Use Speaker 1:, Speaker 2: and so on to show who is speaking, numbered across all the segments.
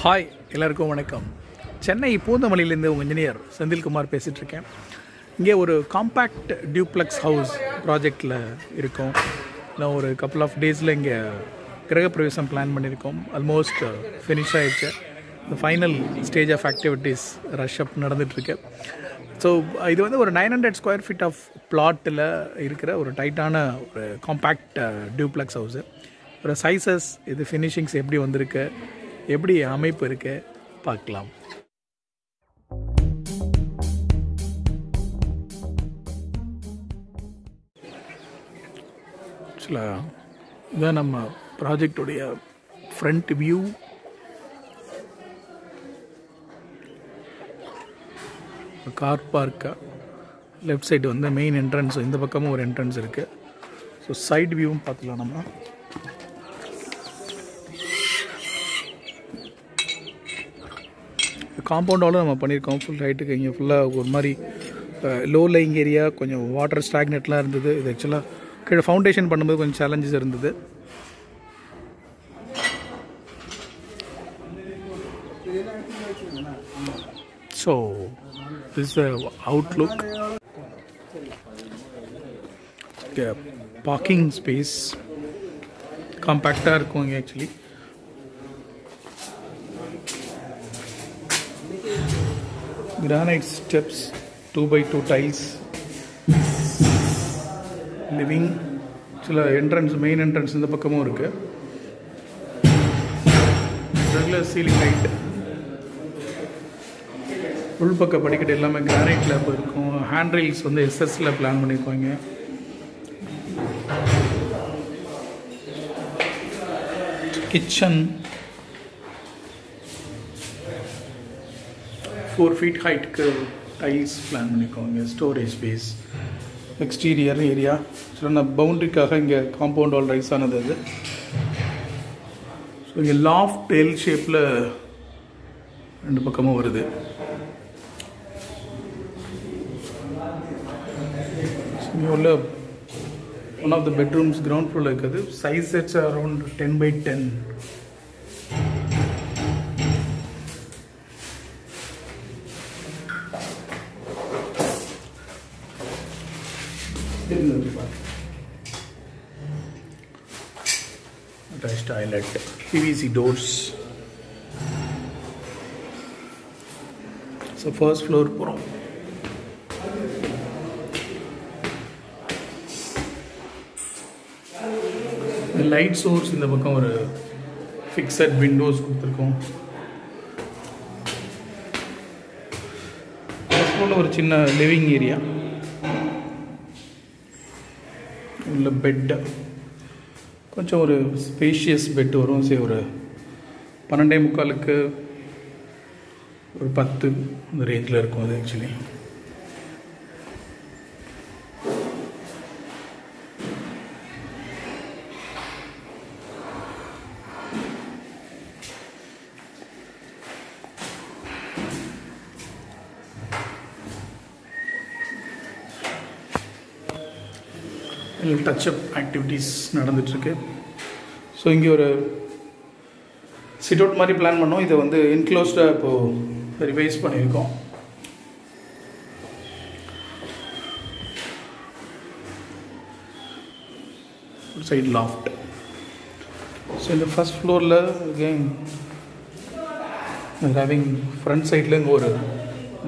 Speaker 1: Hi எல்லாருக்கும் வணக்கம். சென்னை பூந்தமல்லியிலேருந்து உங்கள் இன்ஜினியர் செந்தில் குமார் பேசிகிட்ருக்கேன். இங்கே ஒரு காம்பேக்ட் டியூப்ளெக்ஸ் ஹவுஸ் ப்ராஜெக்டில் இருக்கோம். நான் ஒரு கப்புள் ஆஃப் டேஸில் இங்கே கிரகப்பிரவேசம் பிளான் பண்ணியிருக்கோம். ஆல்மோஸ்ட் ஃபினிஷ் ஆகிடுச்சு. இந்த final stage of activities rush up நடந்துகிட்ருக்கு. ஸோ இது வந்து ஒரு 900 ஸ்கொயர் ஃபீட் ஆஃப் பிளாட்டில் இருக்கிற ஒரு டைட்டான ஒரு காம்பேக்ட் டியூப்ளெக்ஸ் ஹவுஸு. ஒரு சைஸஸ், இது ஃபினிஷிங்ஸ் எப்படி வந்திருக்கு, எப்படி அமைப்பு இருக்கு பார்க்கலாம். ஆக்சுவலாக இதான் நம்ம ப்ராஜெக்டுடைய ஃப்ரண்ட் வியூ. கார் பார்க்க லெஃப்ட் சைடு வந்து மெயின் என்ட்ரன்ஸ், இந்த பக்கமும் ஒரு என்ட்ரன்ஸ் இருக்குது. ஸோ சைடு வியூவும் பார்த்துக்கலாம். நம்ம காம்பவுண்டோடு நம்ம பண்ணியிருக்கோம். ஃபுல் ஹைட்டுக்கு இங்கே ஃபுல்லாக ஒரு மாதிரி லோ லைங் ஏரியா, கொஞ்சம் வாட்டர் ஸ்டாக்னெட்லாம் இருந்தது. இது ஆக்சுவலாக கீழே ஃபவுண்டேஷன் பண்ணும்போது கொஞ்சம் சேலஞ்சஸ் இருந்தது. So this outlook. Parking space காம்பேக்டாக இருக்கும் இங்கே. Actually granite steps, 2x2 tiles, living. சில என்ட்ரன்ஸ், மெயின் என்ட்ரன்ஸ் இந்த பக்கமும் இருக்கு. ரெகுலர் சீலிங் லைட், உள்பக்க படிக்கட்டு எல்லாமே கிரானைட்ல இருக்கும். ஹேண்ட் ரெயில்ஸ் வந்து எஸ்எஸ்ல பிளான் பண்ணியிருக்காங்க. கிச்சன் 4 feet ஹைட்டுக்கு டைல்ஸ் பிளான் பண்ணிக்கோங்க. Storage space, exterior area. சில பவுண்ட்ரிக்காக இங்கே காம்பவுண்ட் வால் ரைஸ் ஆனது அது. ஸோ இங்கே லாஃப்ட் எல் ஷேப்பில் ரெண்டு பக்கமும் வருது. இங்கே உள்ள one of the bedrooms ground ஃப்ளோரில் இருக்குது. Size it's around 10x10. Attached toilet, PVC doors. So first floor போறோம். லைட் சோர்ஸ் இந்த பக்கம் ஒரு ஃபிக்ஸட் விண்டோஸ் கொடுத்துருக்கோம். ஃபர்ஸ்ட் ஃப்ளோரில் ஒரு சின்ன லிவிங் ஏரியா, உள்ள பெட், கொஞ்சம் ஒரு ஸ்பேஷியஸ் பெட் வரும். சரி, ஒரு 12:45க்கு ஒரு 10 இந்த ரேஞ்சில் இருக்கும் அது. ஆக்சுவலி டச்சப் ஆக்டிவிட்டீஸ் நடந்துகிட்ருக்கு. ஸோ இங்கே ஒரு சிட் அவுட் மாதிரி பிளான் பண்ணோம். இதை வந்து என்க்ளோஸ்டாக இப்போது ரிவைஸ் பண்ணியிருக்கோம். ஒரு சைடு லாஃப்ட். ஸோ இந்த ஃபஸ்ட் ஃப்ளோரில் அகெயின் ஹேவிங் ஃப்ரண்ட் சைடில் இங்கே ஒரு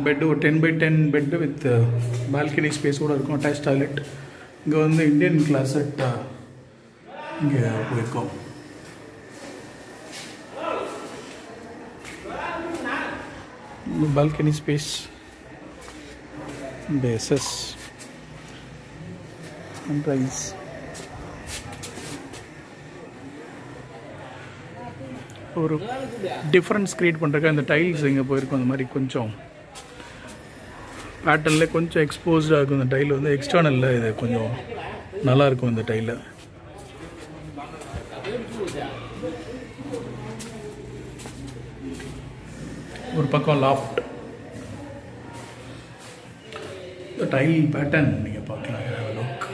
Speaker 1: பெட்டு, ஒரு 10x10 பெட்டு வித் பால்கனி ஸ்பேஸோடு இருக்கும். Attach toilet. இங்கே வந்து இந்தியன் கிளாசட் இங்கே போயிருக்கோம். Balcony space, spaces, sunrise. ஒரு டிஃப்ரென்ஸ் க்ரியேட் பண்ணுறதுக்கு அந்த டைல்ஸ் இங்கே போயிருக்கோம். அந்த மாதிரி கொஞ்சம் பேட்டர்னில் கொஞ்சம் எக்ஸ்போஸ்டாக இருக்கும். இந்த டைல் வந்து எக்ஸ்டர்னலில் இது கொஞ்சம் நல்லாயிருக்கும். இந்த டைலில் ஒரு பக்கம் லாஃப்ட். இந்த டைல் பேட்டர்ன் நீங்கள் பார்க்கலாம். லுக்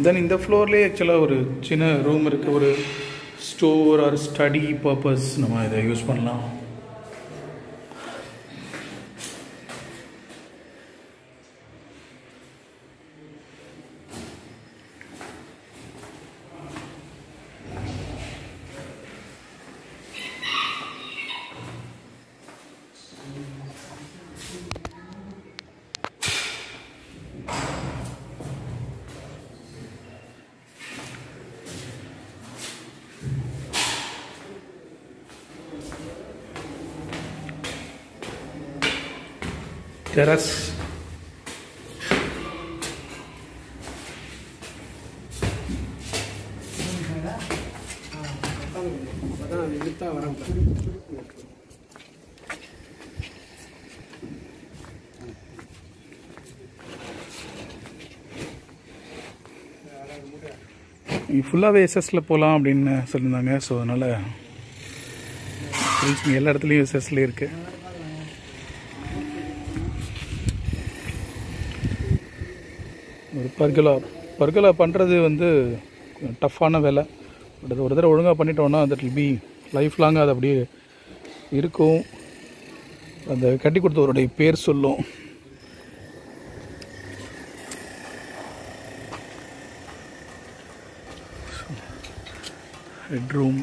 Speaker 1: தென் இந்த ஃப்ளோர்லேயே ஆக்சுவலாக ஒரு சின்ன ரூம் இருக்குது. ஒரு ஸ்டோர் ஆர் ஸ்டடி பர்பஸ் நம்ம இதை யூஸ் பண்ணலாம். terrace. ஃபுல்லாகவே எஸ்எஸ்சில் போகலாம் அப்படின்னு சொல்லியிருந்தாங்க. ஸோ அதனால் எல்லா இடத்துலையும் எஸ்எஸ்ல இருக்குது. ஒரு பர்கலா பண்ணுறது வந்து டஃப்பான வேலை. பட் அது ஒரு தடவை ஒழுங்காக பண்ணிட்டோன்னா that will be lifelong அது அப்படியே இருக்கும். அந்த கட்டி கொடுத்தவருடைய பேர் சொல்லும். பெட்ரூம்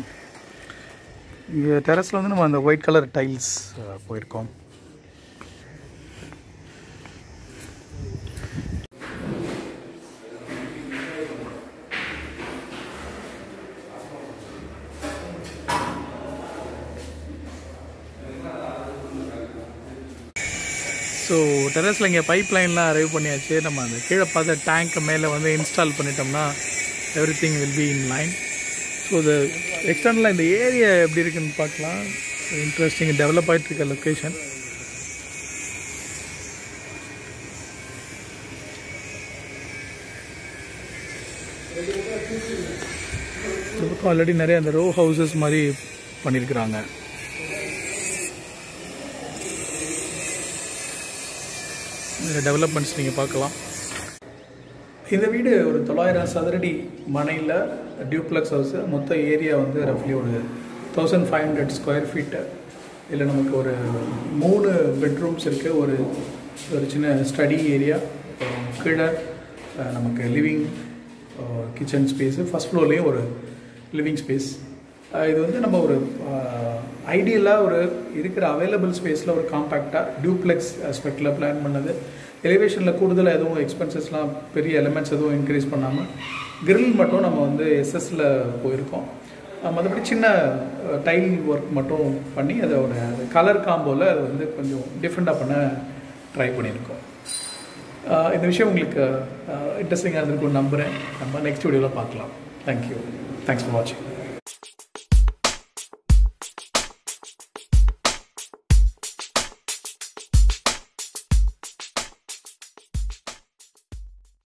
Speaker 1: இங்கே டெரஸில் வந்து நம்ம அந்த ஒயிட் கலர் டைல்ஸ் போயிருக்கோம். ஸோ டெரஸில் இங்கே பைப் லைன்லாம் அரைவ் பண்ணியாச்சு. நம்ம அந்த கீழே பார்த்த டேங்க் மேலே வந்து இன்ஸ்டால் பண்ணிட்டோம்னா every thing will be in line. So இது எக்ஸ்டர்னலாக இந்த ஏரியா எப்படி இருக்குன்னு பார்க்கலாம். இன்ட்ரெஸ்டிங் டெவலப் ஆகிட்டு இருக்க லொக்கேஷன். இந்த பக்கம் ஆல்ரெடி நிறைய அந்த ரோ ஹவுசஸ் மாதிரி பண்ணியிருக்கிறாங்க. டெவலப்மெண்ட்ஸ் நீங்கள் பார்க்கலாம். இந்த வீடு ஒரு 900 சதுரடி மனையில் டியூப்ளெக்ஸ் ஹவுஸு. மொத்த ஏரியா வந்து ரஃப்லி ஒரு 1500 ஸ்கொயர் ஃபீட்டு. இதில் நமக்கு ஒரு 3 பெட்ரூம்ஸ் இருக்குது. ஒரு சின்ன ஸ்டடி ஏரியா, கீழே நமக்கு லிவிங் கிச்சன் ஸ்பேஸு, ஃபஸ்ட் ஃப்ளோர்லேயும் ஒரு லிவிங் ஸ்பேஸ். இது வந்து நம்ம ஒரு ஐடியலாக ஒரு இருக்கிற அவைலபிள் ஸ்பேஸில் ஒரு காம்பேக்டாக டியூப்ளெக்ஸ் ஆஸ்பெக்டில் பிளான் பண்ணது. எலிவேஷனில் கூடுதலாக எதுவும் எக்ஸ்பென்சஸ்லாம் பெரிய எலிமெண்ட்ஸ் எதுவும் இன்க்ரீஸ் பண்ணாமல் கிரில் மட்டும் நம்ம வந்து எஸ்எஸ்சில் போயிருக்கோம். மற்றபடி சின்ன டைல் ஒர்க் மட்டும் பண்ணி அதோட கலர் காம்போவில் அதை வந்து கொஞ்சம் டிஃப்ரெண்ட்டாக பண்ண ட்ரை பண்ணியிருக்கோம். இந்த விஷயம் உங்களுக்கு இன்ட்ரெஸ்டிங்காக இருந்திருக்கும்னு நம்புகிறேன். நம்ம நெக்ஸ்ட் வீடியோவில் பார்க்கலாம். தேங்க்யூ. தேங்க்ஸ் ஃபார் வாட்சிங்.